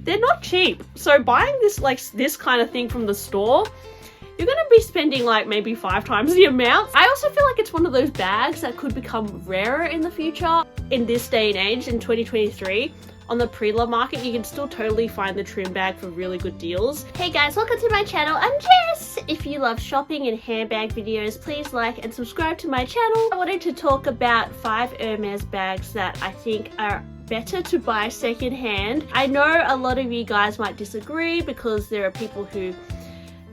they're not cheap. So buying this this kind of thing from the store, you're going to be spending like maybe 5 times the amount. I also feel like it's one of those bags that could become rarer in the future. In this day and age, in 2023, on the pre-loved market, you can still totally find the trim bag for really good deals. Hey guys, welcome to my channel. I'm Jess. If you love shopping and handbag videos, please like and subscribe to my channel. I wanted to talk about 5 Hermes bags that I think are better to buy secondhand. I know a lot of you guys might disagree because there are people who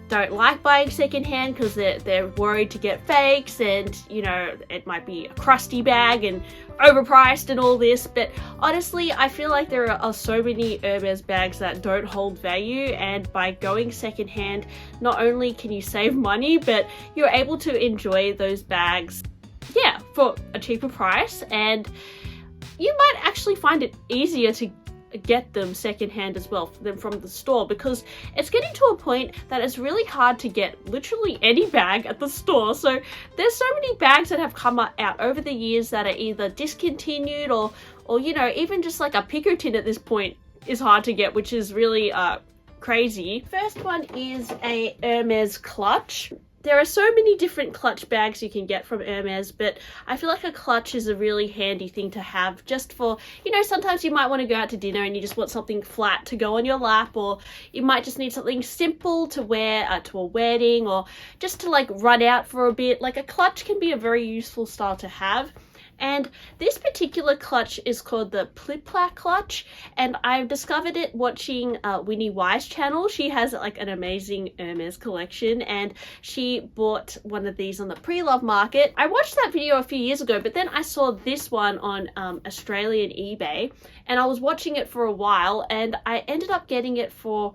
don't like buying secondhand because they're worried to get fakes, and you know, it might be a crusty bag and overpriced and all this, but honestly I feel like there are so many Hermes bags that don't hold value, and by going secondhand, not only can you save money, but you're able to enjoy those bags, yeah, for a cheaper price, and you might actually find it easier to get them secondhand as well than from the store, because it's getting to a point that it's really hard to get literally any bag at the store. So there's so many bags that have come out over the years that are either discontinued or you know, even just like a Pinkerton at this point is hard to get, which is really crazy. First one is a Hermes clutch. There are so many different clutch bags you can get from Hermes, but I feel like a clutch is a really handy thing to have just for, you know, sometimes you might want to go out to dinner and you just want something flat to go on your lap, or you might just need something simple to wear to a wedding, or just to like run out for a bit. Like a clutch can be a very useful style to have. And this particular clutch is called the Pliplack clutch, and I've discovered it watching Winnie Y's channel. She has like an amazing Hermes collection, and she bought one of these on the pre-loved market. I watched that video a few years ago, but then I saw this one on Australian eBay, and I was watching it for a while, and I ended up getting it for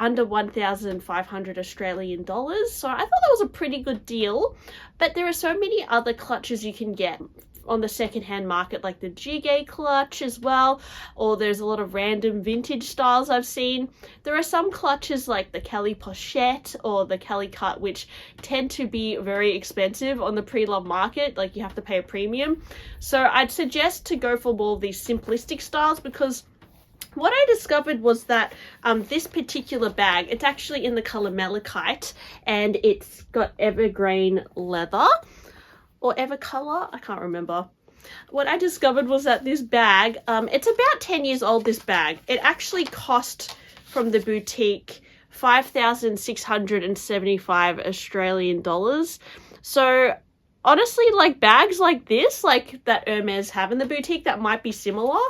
under 1,500 Australian dollars. So I thought that was a pretty good deal, but there are so many other clutches you can get on the secondhand market, like the Jigay clutch as well, or there's a lot of random vintage styles I've seen. There are some clutches like the Kelly Pochette or the Kelly Cut, which tend to be very expensive on the pre-loved market, like you have to pay a premium. So I'd suggest to go for more of these simplistic styles, because what I discovered was that this particular bag, it's actually in the color Malachite, and it's got evergreen leather, or Evercolor, I can't remember. What I discovered was that this bag, it's about 10 years old, this bag. It actually cost from the boutique 5,675 Australian dollars. So honestly, like bags like this, like that Hermes have in the boutique that might be similar,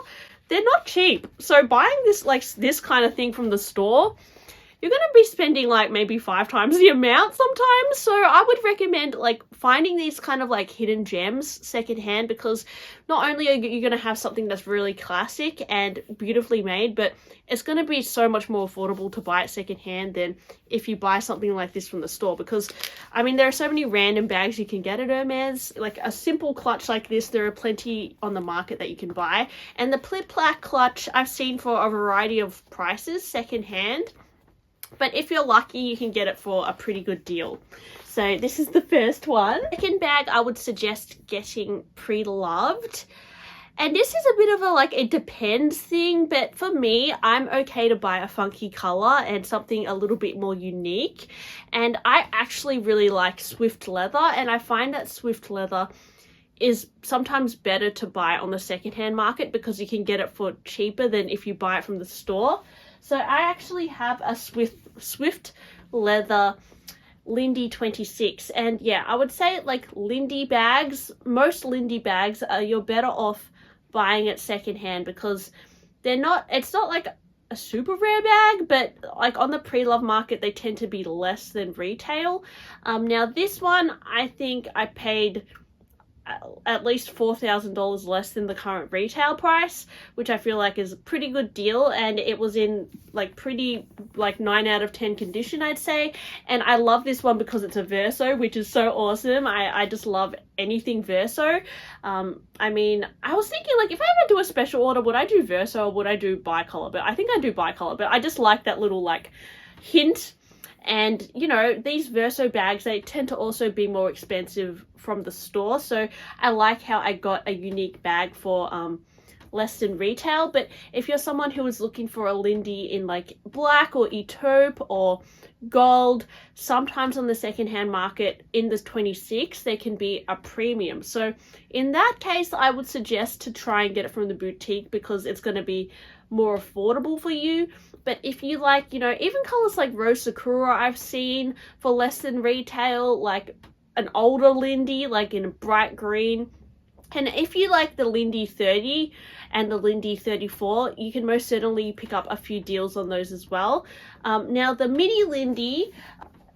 they're not cheap. So buying this kind of thing from the store, you're going to be spending like maybe 5 times the amount sometimes. So I would recommend like finding these kind of like hidden gems secondhand, because not only are you going to have something that's really classic and beautifully made, but it's going to be so much more affordable to buy it secondhand than if you buy something like this from the store. Because I mean, there are so many random bags you can get at Hermes. Like a simple clutch like this, there are plenty on the market that you can buy. And the Pliplack clutch I've seen for a variety of prices secondhand. But if you're lucky, you can get it for a pretty good deal. So this is the first one. Second bag, I would suggest getting pre-loved. And this is a bit of a like, it depends thing, but for me, I'm okay to buy a funky color and something a little bit more unique. And I actually really like Swift leather, and I find that Swift leather is sometimes better to buy on the secondhand market because you can get it for cheaper than if you buy it from the store. So I actually have a Swift leather Lindy 26, and yeah, I would say like Lindy bags, most Lindy bags, you're better off buying it secondhand, because it's not like a super rare bag, but like on the pre-loved market they tend to be less than retail. Now this one, I think I paid at least $4,000 less than the current retail price, which I feel like is a pretty good deal, and it was in like pretty like 9 out of 10 condition, I'd say. And I love this one because it's a verso, which is so awesome. I just love anything verso. I mean, I was thinking like if I ever do a special order, would I do verso or would I do bicolor? But I think I do bicolor, but I just like that little like hint. And you know, these verso bags, they tend to also be more expensive from the store, so I like how I got a unique bag for less than retail. But if you're someone who is looking for a Lindy in like black or taupe or gold, sometimes on the secondhand market in the 26 they can be a premium. So in that case, I would suggest to try and get it from the boutique because it's going to be more affordable for you. But if you like, you know, even colors like Rose Sakura I've seen for less than retail, like an older Lindy, like in a bright green. And if you like the Lindy 30 and the Lindy 34, you can most certainly pick up a few deals on those as well. Now the mini Lindy,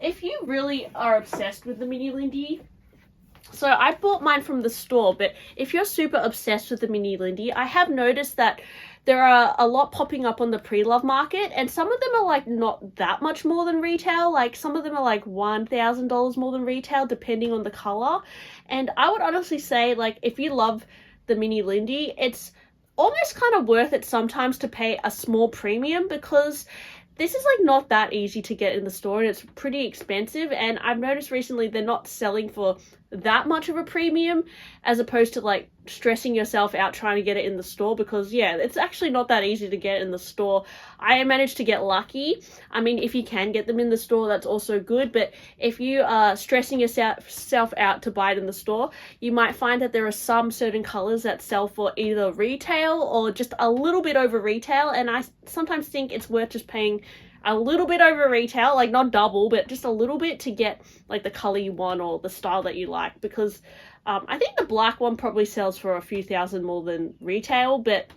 if you really are obsessed with the mini Lindy, so I bought mine from the store, but if you're super obsessed with the mini Lindy, I have noticed that there are a lot popping up on the pre-love market, and some of them are like not that much more than retail. Like some of them are like $1,000 more than retail depending on the color. And I would honestly say, like, if you love the mini Lindy, it's almost kind of worth it sometimes to pay a small premium, because this is like not that easy to get in the store and it's pretty expensive. And I've noticed recently they're not selling for that much of a premium, as opposed to like stressing yourself out trying to get it in the store, because yeah, it's actually not that easy to get in the store. I managed to get lucky. I mean, if you can get them in the store, that's also good, but if you are stressing yourself out to buy it in the store, you might find that there are some certain colors that sell for either retail or just a little bit over retail, and I sometimes think it's worth just paying a little bit over retail, like not double, but just a little bit to get like the color you want or the style that you like, because I think the black one probably sells for a few thousand more than retail. But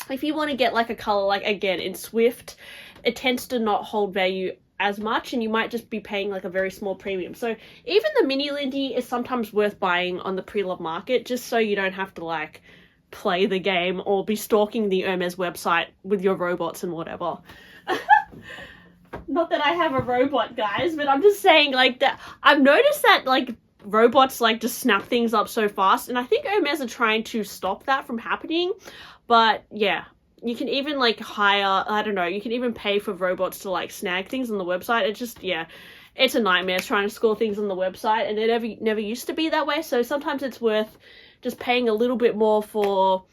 if you want to get like a color, like again in Swift, it tends to not hold value as much and you might just be paying like a very small premium. So even the mini Lindy is sometimes worth buying on the pre-love market, just so you don't have to like play the game or be stalking the Hermes website with your robots and whatever. Not that I have a robot, guys, but I'm just saying, like, that I've noticed that like robots like just snap things up so fast, and I think Hermes are trying to stop that from happening. But yeah, you can even like hire, I don't know, you can even pay for robots to like snag things on the website. It's just, yeah, it's a nightmare trying to score things on the website, and it never used to be that way. So sometimes it's worth just paying a little bit more for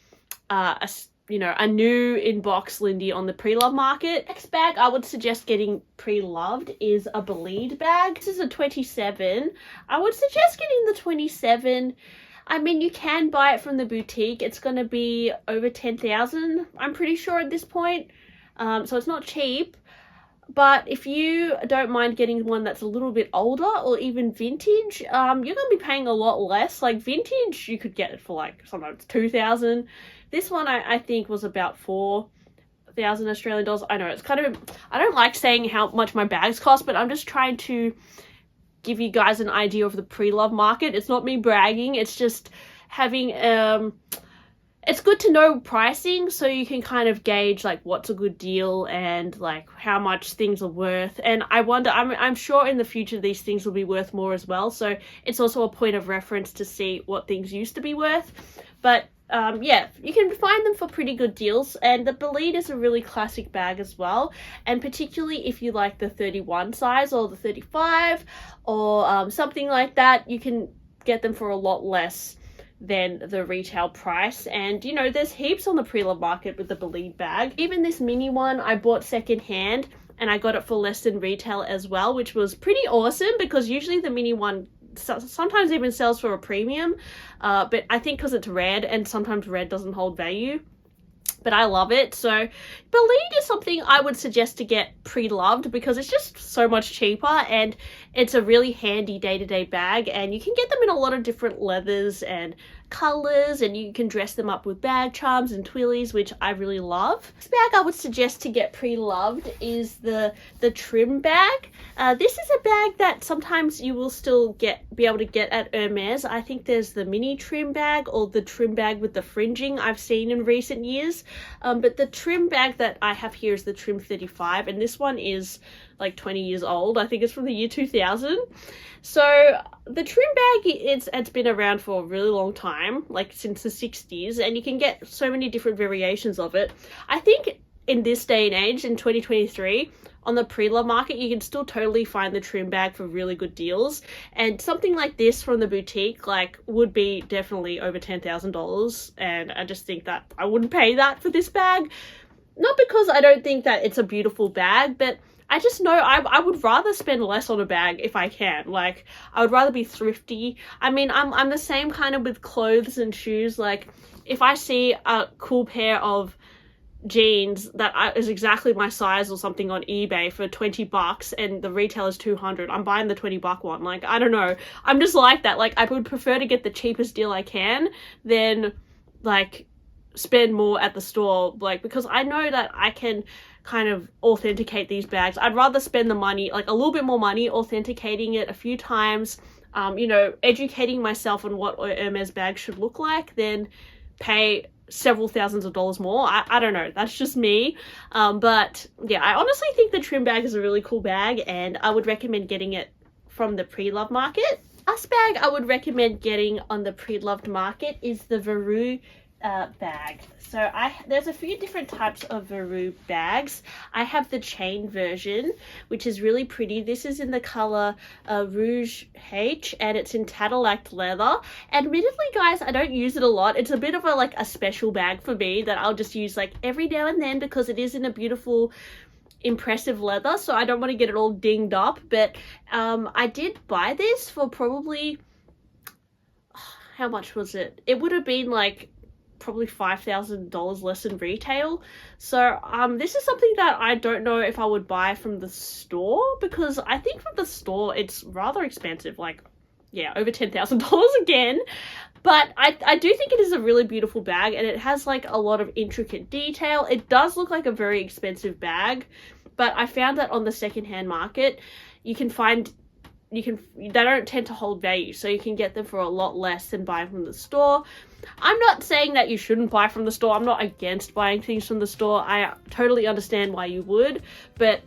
a new in-box Lindy on the pre-love market. Next bag I would suggest getting pre-loved is a bleed bag. This is a 27. I would suggest getting the 27. I mean, you can buy it from the boutique. It's going to be over 10,000, I'm pretty sure at this point. So it's not cheap. But if you don't mind getting one that's a little bit older or even vintage, you're going to be paying a lot less. Like vintage, you could get it for like sometimes 2,000. This one I think was about 4,000 Australian dollars. I know it's kind of, I don't like saying how much my bags cost, but I'm just trying to give you guys an idea of the pre-love market. It's not me bragging. It's just having, it's good to know pricing so you can kind of gauge like what's a good deal and like how much things are worth. And I wonder, I'm sure in the future these things will be worth more as well. So it's also a point of reference to see what things used to be worth. But yeah, you can find them for pretty good deals, and the bleed is a really classic bag as well, and particularly if you like the 31 size or the 35 or something like that, you can get them for a lot less than the retail price. And you know, there's heaps on the pre-love market with the bleed bag. Even this mini one I bought secondhand and I got it for less than retail as well, which was pretty awesome, because usually the mini one sometimes even sells for a premium, but I think because it's red and sometimes red doesn't hold value, but I love it. So bleed is something I would suggest to get pre-loved because it's just so much cheaper and it's a really handy day-to-day bag, and you can get them in a lot of different leathers and colors, and you can dress them up with bag charms and twillies, which I really love. This bag I would suggest to get pre-loved is the trim bag. This is a bag that sometimes you will still be able to get at Hermes. I think there's the mini trim bag or the trim bag with the fringing I've seen in recent years, but the trim bag that I have here is the trim 35, and this one is like 20 years old. I think it's from the year 2000. So the trim bag, it's been around for a really long time, like since the 60s, and you can get so many different variations of it. I think in this day and age, in 2023, on the pre-loved market, you can still totally find the trim bag for really good deals. And something like this from the boutique, like, would be definitely over $10,000. And I just think that I wouldn't pay that for this bag. Not because I don't think that it's a beautiful bag, but I just know I would rather spend less on a bag if I can. Like, I would rather be thrifty. I mean, I'm the same kind of with clothes and shoes. Like, if I see a cool pair of jeans that is exactly my size or something on eBay for $20 and the retail is $200, I'm buying the $20 one. Like, I don't know. I'm just like that. Like, I would prefer to get the cheapest deal I can than, like, spend more at the store, like, because I know that I can kind of authenticate these bags. I'd rather spend the money, like a little bit more money, authenticating it a few times, you know, educating myself on what Hermes bags should look like, than pay several thousands of dollars more. I don't know, that's just me. But yeah, I honestly think the trim bag is a really cool bag, and I would recommend getting it from the pre-loved market. Last bag I would recommend getting on the pre-loved market is the Verrou bag. So there's a few different types of Verrou bags. I have the chain version, which is really pretty. This is in the color Rouge H, and it's in Tadillac leather. Admittedly, guys, I don't use it a lot. It's a bit of a special bag for me that I'll just use like every now and then, because it is in a beautiful, impressive leather, so I don't want to get it all dinged up. But I did buy this for probably, how much was it? It would have been like probably $5,000 less than retail. So this is something that I don't know if I would buy from the store, because I think from the store it's rather expensive, like, yeah, over $10,000 again. But I do think it is a really beautiful bag, and it has like a lot of intricate detail. It does look like a very expensive bag, but I found that on the secondhand market they don't tend to hold value, so you can get them for a lot less than buying from the store. I'm not saying that you shouldn't buy from the store. I'm not against buying things from the store. I totally understand why you would, but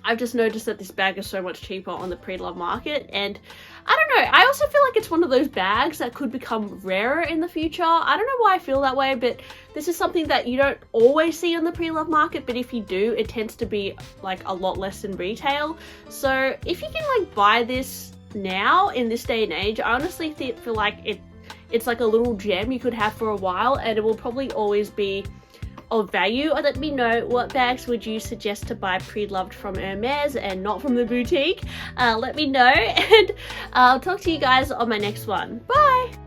I've just noticed that this bag is so much cheaper on the pre-loved market, and I don't know, I also feel like it's one of those bags that could become rarer in the future. I don't know why I feel that way, but this is something that you don't always see on the pre-loved market, but if you do, it tends to be like a lot less than retail. So if you can like buy this now in this day and age, I honestly feel like it's like a little gem you could have for a while, and it will probably always be of value. Let me know, what bags would you suggest to buy pre-loved from Hermes and not from the boutique? Let me know, and I'll talk to you guys on my next one. Bye!